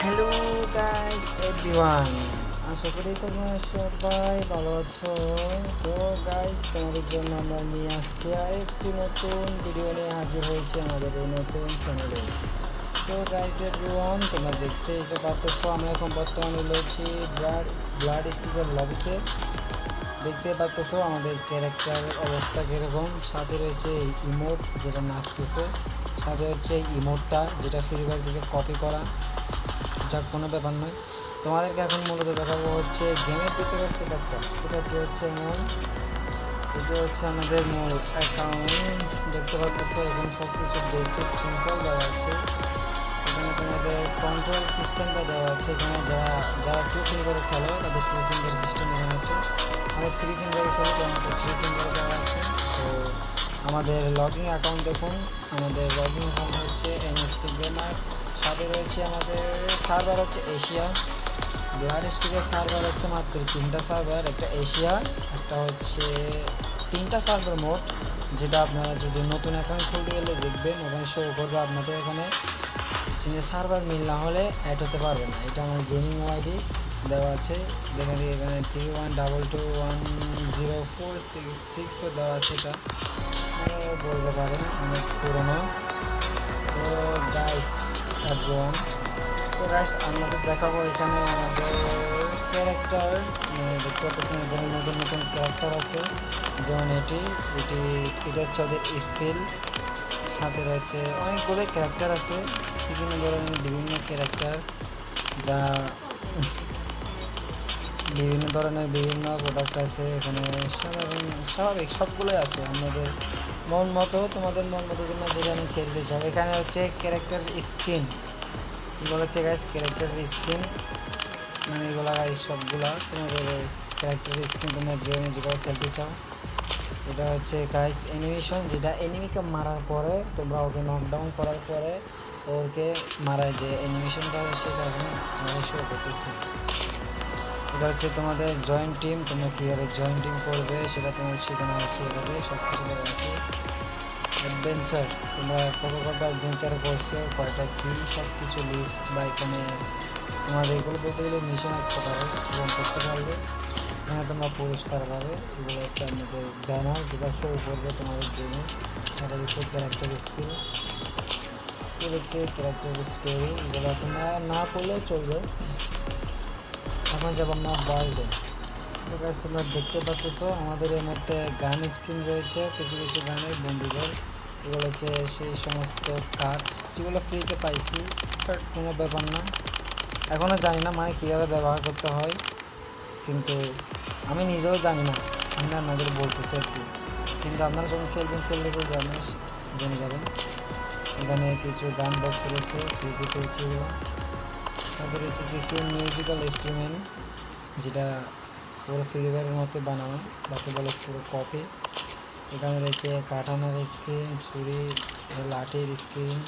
Hello guys everyone, আশা করি তোমরা সবাই ভালো আছো। তো গাইস, তোমাদের জন্য আমরা নিয়ে আসছি আরেকটি নতুন ভিডিও নিয়ে হাজির হয়েছে আমাদের এই নতুন চ্যানেলে। সো গাইস এভরিওয়ান, তোমরা দেখতে এসে পারতেছো আমরা এখন বর্তমানে রয়েছি ব্লাড স্টিকের লবিতে। দেখতে পারতেছো আমাদের ক্যারেক্টার অবস্থা কীরকম। সাথে রয়েছে এই ইমোট যেটা নাচতেছে, সাথে হচ্ছে এই ইমোটটা যেটা ফ্রি ফায়ার থেকে কপি করা। যাক, কোনো ব্যাপার নয়। তোমাদেরকে এখন মূলত দেখাবো হচ্ছে গেমের ভিতরে সেটআপটি হচ্ছে এমন। এটা হচ্ছে আমাদের মূল অ্যাকাউন্ট। দেখতে পাচ্ছ এখানে সব কিছু বেসিক সিম্পল দেওয়া আছে। এখানে তোমাদের কন্ট্রোল সিস্টেমটা দেওয়া আছে। এখানে যারা যারা 2 ফিঙ্গারে খেলো তাদের 2 ফিঙ্গার সিস্টেম এখানে আছে। আমরা 3 ফিঙ্গারে খেলো তো আমাদের 3 ফিঙ্গারে দেওয়া আছে। তো আমাদের লগইন অ্যাকাউন্ট দেখুন, আমাদের লগইন অ্যাকাউন্ট হচ্ছে এনএফটি গেমার। সাথে রয়েছে আমাদের সার্ভার হচ্ছে এশিয়া। ব্লাড স্টিকের সার্ভার হচ্ছে মাত্র 3টা সার্ভার, একটা এশিয়া, একটা হচ্ছে 3টা সার্ভার মোট। যেটা আপনারা যদি নতুন অ্যাকাউন্ট খুলতে গেলে দেখবেন ওখানে শো করবে আপনাদের এখানে সার্ভার মিল না হলে অ্যাড হতে পারবে না। এটা আমার গেমিং ওয়াইডি দেওয়া আছে। দেখেন এখানে 31221046 দেওয়া আছে। এটা বলতে পারেন অনেক পুরোনো। তো গাইস এভরিওয়ান, তো গাইস আমাদের দেখাবো এখানে আমাদের ক্যারেক্টার। দেখতে পাচ্ছেন এখানে নতুন নতুন ক্যারেক্টার আছে, যেমন এটা হচ্ছে ওদের স্কিল। সাথে রয়েছে অনেকগুলো ক্যারেক্টার আছে, বিভিন্ন ধরনের বিভিন্ন ক্যারেক্টার, যা বিভিন্ন ধরনের বিভিন্ন প্রোডাক্ট আছে এখানে। স্বাভাবিক সবগুলোই আছে আমাদের মন মতো। তোমাদের মন মতো তোমরা যেখানে খেলতে চাও। এখানে হচ্ছে ক্যারেক্টার স্কিন, এগুলো হচ্ছে গাইস ক্যারেক্টার স্কিন, মানে এগুলো গাইস সবগুলা তোমাদের ক্যারেক্টার স্কিন তোমরা যেগুলো খেলতে চাও। এটা হচ্ছে গাইস অ্যানিমেশন, যেটা এনিমিকে মারার পরে তোমরা ওকে নকডাউন করার পরে ওকে মারা যে অ্যানিমেশনটা সেটা এখন আমরা শো করতেছি। এটা হচ্ছে তোমাদের জয়েন্ট টিম, তোমরা কীভাবে জয়েন্ট টিম করবে সেটা তোমাদের শেখানো হচ্ছে। এটাতে সব কিছু দেওয়া আছে। অ্যাডভেঞ্চার, তোমরা কত অ্যাডভেঞ্চারে করছো, কয়টা কী, সব কিছু লিস্ট বা এখানে তোমাদের এগুলো বলতে গেলে মিশন একটা পাবে এবং করতে পারবে। এখানে তোমরা পুরস্কার পাবে। এগুলো হচ্ছে আমাদের ব্যানার, যেটা শো করবে তোমাদের গেমে। সেটা হচ্ছে ক্যারেক্টার স্কিল, এগুলো হচ্ছে ক্যারেক্টার স্টোরি। এগুলো তোমরা না পড়লেও চলবে। এখন যাব আমরা ওয়ার্ল্ডে। তোমরা দেখতে পাচ্ছ আমাদের এর মধ্যে গান স্কিন রয়েছে, কিছু কিছু গানের বন্ধুদের। এগুলো হচ্ছে সেই সমস্ত কার্ড যেগুলো ফ্রিতে পাইছি, বাট কোনো ব্যাপার না। এখনও জানি না মানে কীভাবে ব্যবহার করতে হয়, কিন্তু আমি নিজেও জানি না, আমি আপনাদের বলতেছি আর কি। কিন্তু আপনারা যখন খেলতে খেলতে আপনারা জেনে যাবেন। এখানে কিছু গান বক্স রয়েছে, ফ্রিতে পেয়েছি এগুলো। তারপরে রয়েছে কিছু মিউজিক্যাল ইনস্ট্রুমেন্ট, যেটা পুরো ফ্রি ফায়ারের মতো বানানো, তাকে বলে পুরো কপি। এখানে রয়েছে কাটানার স্ক্রিন, ছুরি, লাঠির স্ক্রিন।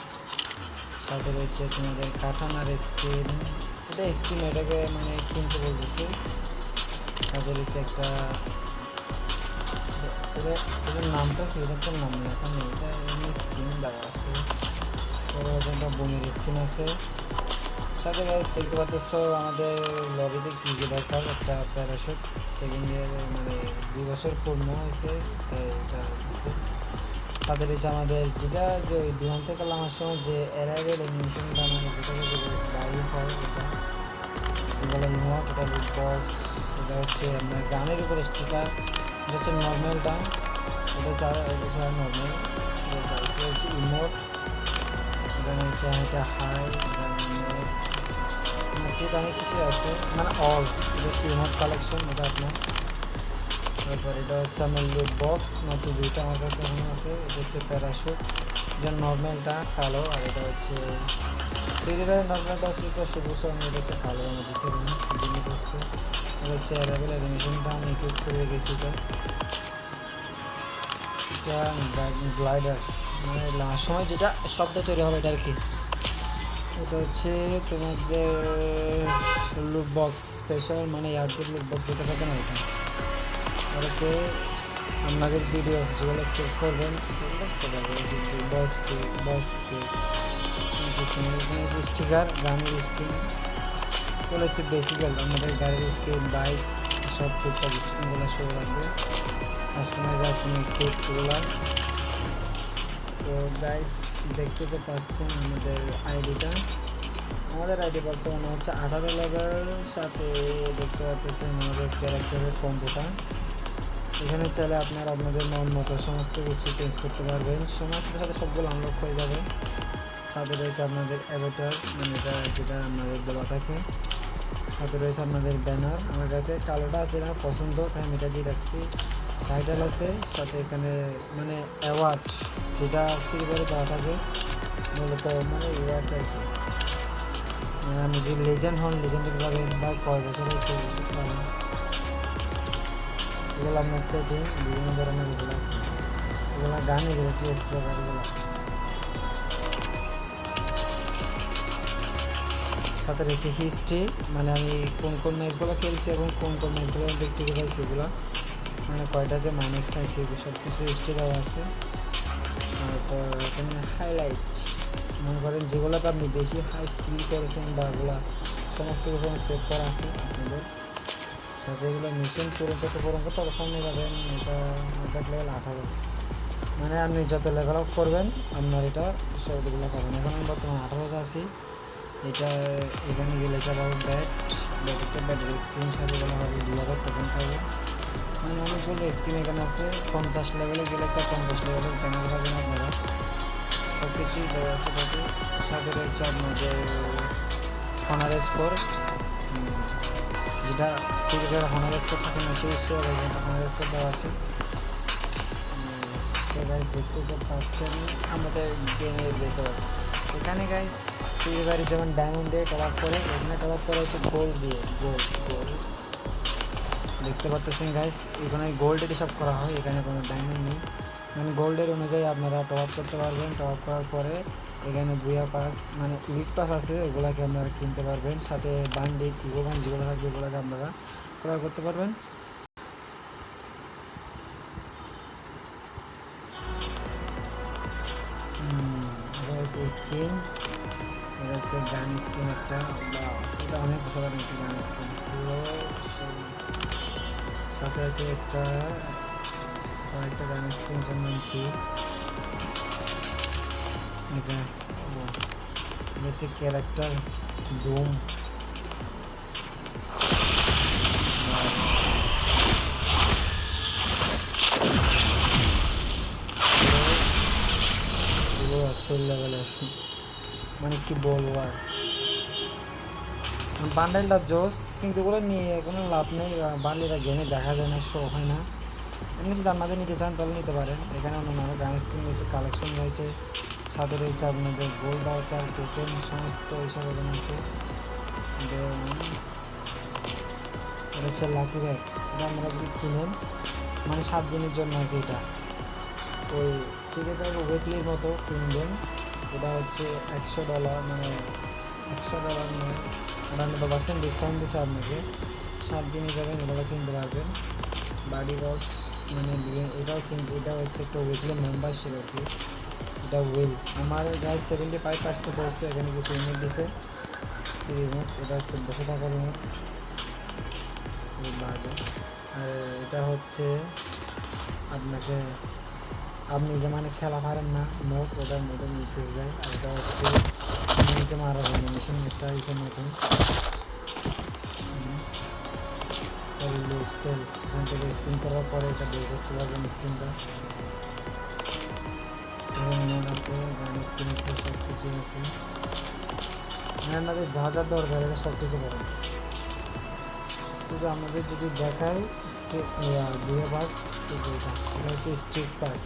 সাথে রয়েছে তোমাদের কাটানার স্ক্রিন, এটা স্ক্রিন, এটাকে মানে কিনতে বলতেছি। সাথে রয়েছে একটা, এটার নামটা কি, এটার তো নাম নেই এখন, এটা এমনি স্ক্রিন দেওয়া আছে। তারপরে একটা বমির স্ক্রিন আছে। সাথে গাইস দেখতে পাচ্ছ আমাদের লবিতে কী কী দরকার, একটা প্যারাশুট, সেকেন্ড ইয়ারে মানে 2 বছর পূর্ণ হয়েছে, তাই এটা আছে। সাথে রয়েছে আমাদের যেটা যে বিমান থেকে নামার সময় যে অ্যারাইভেল অ্যানিমেশনটা মানে যেটাকে বাইরে হয়, এটা বলে ইমোট, এটা লুট বক্স। এটা হচ্ছে আপনার গানের উপরে স্টিকার। এটা হচ্ছে নর্মালটা, এটা ছাড়া নর্মাল। এটা হচ্ছে ইমোট। এখানে হচ্ছে এটা হাই, ফিট অনেক কিছু আছে, মানে অল। এটা হচ্ছে ইমোট কালেকশন, এটা আপনার। তারপর এটা হচ্ছে আমার লুট বক্স, মাত্র 2টা আমার কাছে এখানে আছে। এটা হচ্ছে প্যারাশুট, এটা নর্মালটা কালো, আর এটা হচ্ছে ফ্রিভারের নর্মালটা হচ্ছে এটা সবুজ রঙ, এটা হচ্ছে কালো রঙের দিচ্ছে এখানে করছে। এটা হচ্ছে অ্যারাবেল অ্যানিমেশনটা আমি ইকুইপ করে রেখেছি। এটা গ্লাইডার, মানে লাস্ট সময় যেটা শব্দ তৈরি হবে এটা আর কি। এটা হচ্ছে তোমাদের লুট বক্স স্পেশাল, মানে এয়ারটেল লুট বক্স যেটা থাকে না এটা। আর হচ্ছে আপনাদের ভিডিও যেগুলো সেভ করবেন বস পে স্টিকার, গানের স্ক্রিন, এগুলো হচ্ছে বেসিক্যাল আমাদের গাড়ির স্ক্রিন বাইক সব টুকটাক স্ক্রিনগুলো শো রাখবে কাস্টমাইজ আছে কিটগুলো। তো গাইস দেখতে তো পাচ্ছেন আমাদের আইডিটা, আমাদের আইডি বর্তমানে হচ্ছে 18 লেভেল, সাথে দেখতে পাচ্ছেন আমাদের ক্যারেক্টারের কম্বোটা। এখানে চাইলে আপনারা আপনাদের মন মতো সমস্ত কিছু চেঞ্জ করতে পারবেন, সময়ের সাথে সাথে সবগুলো আনলক হয়ে যাবে। সাথে রয়েছে আপনাদের অ্যাভাটার, মানে এটা যেটা আপনাদের দেওয়া থাকে। সাথে রয়েছে আপনাদের ব্যানার, আমার কাছে কালোটা আছে না পছন্দ তাই আমি এটা দিয়ে রাখছি। টাইটেল আছে, সাথে এখানে মানে অ্যাওয়ার্ড যেটা ফ্রি করে দেওয়া থাকে মূলত, মানে অ্যাওয়ার্ড আর কি, মানে আপনি যদি লেজেন্ড হন লেজেন্ডের পাবেন বা কয় বছর হয়েছে বছর পাবেন। এগুলো আপনার সেটিং বিভিন্ন ধরনের এগুলো গান এগুলো কি এক্সট্রা গাড়িগুলো। সাথে রয়েছে হিস্ট্রি, মানে আমি কোন কোন ম্যাচগুলো খেলছি এবং কোন কোন ম্যাচগুলো দেখতে গেছি সেগুলো, মানে কয়টাতে মাইনাস খাইছি সব কিছু হিস্ট্রি দেওয়া আছে। তো এখানে হাইলাইট, মনে করেন যেগুলোতে আপনি বেশি হাই স্কিল করেছেন বা ওগুলো সমস্ত কিছু সেভ করা আছে আপনাদের। সাথে এগুলো মিশন পূরণ করতে অবশ্যই সামনে যাবেন। এটা লেভেল 18, মানে আপনি যত লেভেল আপ করবেন আপনার এটা সবগুলো পাবেন। এখন আমি বর্তমানে 18তে আছি। এটা এখানে গেলে এটা পাবো একটা ব্যাটারি স্ক্রিন সাথে গেলে হবে 2000 টোকেন পাবো, মানে অনেকগুলো স্ক্রিন এখানে আছে। 50 লেভেলে গেলে একটা 50 লেভেলের প্যানেল পাবেন আপনারা, সব কিছুই দেওয়া আছে তাতে। সাথে রয়েছে আপনাদের হনার স্কোর, যেটা ফ্রি ফায়ার হনার স্কোর থাকে না সেই হনার স্কোর দেওয়া আছে। তো গাইস দেখতে তো পাচ্ছেন আমাদের গেমের ভেতর, এখানে গাইস ফ্রি ফায়ারে যেমন ডায়মন্ড দিয়ে টপ আপ করে, এখানে টপ আপ করা হচ্ছে গোল্ড দিয়ে। গোল্ড দেখতে পাচ্ছেন গাইস, এখানে গোল্ডের সব করা হয়, এখানে কোনো ডায়মন্ড নেই। মানে গোল্ডের অনুযায়ী আপনারা টপ আপ করতে পারবেন। টপ আপ করার পরে এখানে বুয়া পাস মানে ইলিট পাস আছে, ওগুলোকে আপনারা কিনতে পারবেন। সাথে বান্ডিল ইভোগান যেগুলো থাকবে ওগুলোকে আপনারা ক্রয় করতে পারবেন। এটা হচ্ছে স্কিন, এটা হচ্ছে গান স্কিন একটা, বা এটা অনেক বছর একটি গান স্কিন পুরো। সাথে আছে একটা কয়েকটা গান স্কিনটার নাম কি, এটা হচ্ছে ক্যারেক্টার ডুম। পুরো অস্থির লেভেলে আসি, মানে কি বলবো আর। বান্ডেলটা জোস, কিন্তু ওগুলো নিয়ে কোনো লাভ নেই, বান্ডেলটা গেমে দেখা যায় না, শো হয় না। এমনি যদি আপনাদের নিতে চান তাহলে নিতে পারেন। এখানে অন্যান্য গান স্কিন রয়েছে, কালেকশন রয়েছে, সাথে রয়েছে আপনাদের গোল্ড ভাউচার টোকেন সমস্ত এইসব এখানে আছে। এটা হচ্ছে লাকি ব্যাগ, এটা আপনারা যদি কিনেন মানে 7 দিনের জন্য আর কি, এটা ওই ফ্রি ফায়ার উইকলির মতো কিনবেন। এটা হচ্ছে $100, মানে $100 নয়, 98% ডিসকাউন্ট দিচ্ছে আপনাকে। 7 দিনে যাবেন এগুলো কিনতে পারবেন। বাডি বক্স মানে এটাও কিনতে, এটা হচ্ছে একটা উইকলি মেম্বারশিপ আর কি। এটা উইল আমার গায়ে 75% পড়ছে, এখানে কিছু ইমেজ দিছে রিমোট, এটা হচ্ছে বসে থাকা রিমোট বাড়বে। আর এটা হচ্ছে আপনাকে আপনি যে মানে খেলা পারেন না মোট, ওটার মধ্যে নিতে যায়। আর এটা হচ্ছে নিতে মারা যায় না, মেশিন একটা হিসেবে নতুন সেল, এখান থেকে স্পিন করার পরে এটা বের করতে পারবেন স্ক্রিনটা। আছে গান স্ক্রিন আছে, সব কিছুই আছে, আপনাদের যা যা দরকার এটা সব কিছু পাবেন। কিন্তু আমাদের যদি দেখায় দুয়ে পাস, এটা হচ্ছে স্ট্রিট পাস।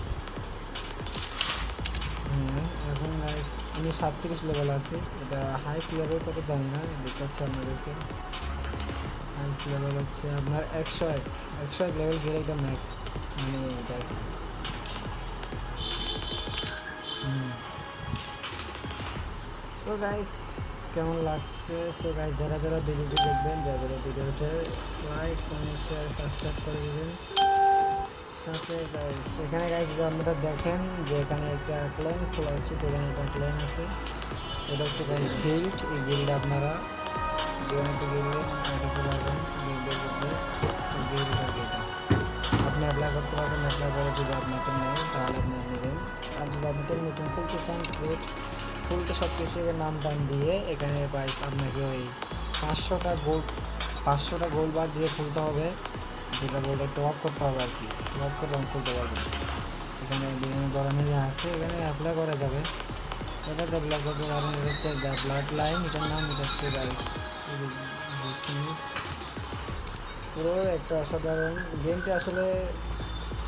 এখন গাইস আমি 37 লেভেল আছি, এটা হাইস্ট লেভেল কত জানি না, দেখাচ্ছে আপনাদেরকে। হাইস্ট লেভেল হচ্ছে আপনার 101 লেভেল গেলে এটা ম্যাক্স, মানে এটা তো গাইস কেমন লাগছে। সো গাইস যারা যারা ভিডিওটি দেখবেন, যারা ভিডিওতে লাইক কমেন্ট শেয়ার সাবস্ক্রাইব করে দেবেন। সাথে গাইস এখানে গাইস যদি আপনারা দেখেন যে এখানে একটা ক্লেন খোলা হচ্ছে, এখানে একটা ক্লেন আছে, এটা হচ্ছে গাইস গিল্ড। এই গিল্ডে আপনারা যেখানে একটু গেলে দেখতে পারবেন গেমদের মধ্যে গেমটার গেটা আপনি অ্যাপ্লাই করতে পারবেন। অ্যাপ্লাই করে যদি আপনাকে নেয় তাহলে আপনি নেবেন। আর যদি আপনি নতুন খুলতে চান খুলতে সব কিছু নাম টান দিয়ে এখানে পাইস আপনাকে ওই 500টা গোল্ড বার দিয়ে খুলতে হবে, যেটা বলতে টপ করতে হবে আর কি। টপ করে রং খুলতে পারবেন। এখানে বিভিন্ন ধরনের আছে, এখানে অ্যাপ্লাই করা যাবে। এটাতে অ্যাপ্লাই করতে পারেন। এটা হচ্ছে দ্য ব্লাড লাইন, এটার নাম। এটা হচ্ছে পুরো একটা অসাধারণ গেমটি। আসলে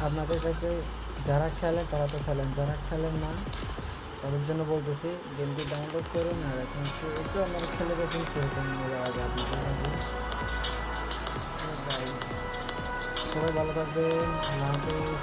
আপনাদের কাছে যারা খেলেন তারা তো খেলেন, যারা খেলেন না তাদের জন্য বলতেছি গেমটি ডাউনলোড করুন আর এখন একটু একটু আপনারা খেলে দেখুন কীরকম মজা লাগে আপনাদের কাছে। সবাই ভালো থাকবেন, আল্লাহ হাফিজ।